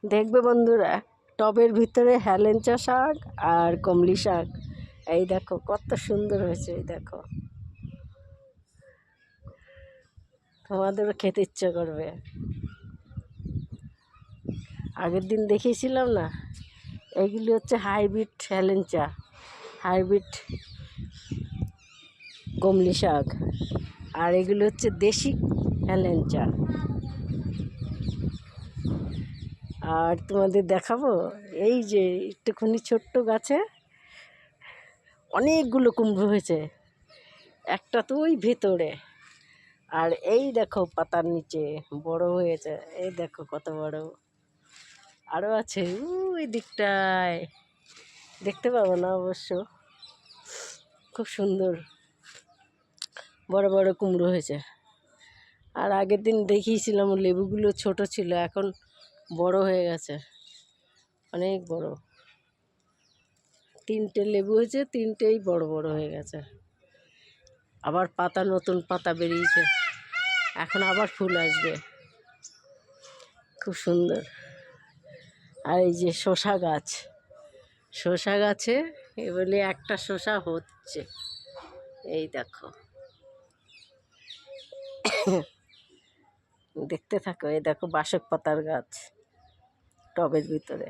দেখবে বন্ধুরা, টবের ভিতরে হেলেঞ্চা শাক আর কমলি শাক। এই দেখো কত সুন্দর হয়েছে, এই দেখো, তোমাদেরও খেতে ইচ্ছে করবে। আগের দিন দেখিয়েছিলাম না, এইগুলি হচ্ছে হাইব্রিড হেলেঞ্চা, হাইব্রিড কমলি শাক, আর এগুলো হচ্ছে দেশি হেলেঞ্চা। আর তোমাদের দেখাবো, এই যে একটুখানি ছোট্ট গাছে অনেকগুলো কুমড়ো হয়েছে, একটা তো ওই ভেতরে, আর এই দেখো পাতার নিচে বড় হয়েছে, এই দেখো কত বড়, আরও আছে ওই দিকটায়, দেখতে পাবো না অবশ্য। খুব সুন্দর বড় বড় কুমড়ো হয়েছে। আর আগের দিন দেখিয়েছিলাম লেবুগুলো ছোট ছিল, এখন বড় হয়ে গেছে, অনেক বড়। 3টে লেবু হয়েছে, 3টেই বড় বড় হয়ে গেছে। আবার পাতা, নতুন পাতা বেরিয়েছে, এখন আবার ফুল আসবে, খুব সুন্দর। আর এই যে শসা গাছ, শসা গাছে এবারে একটা শসা হচ্ছে, এই দেখো, দেখতে থাকো। এই দেখো বাসক পাতার গাছ টবের ভিতরে।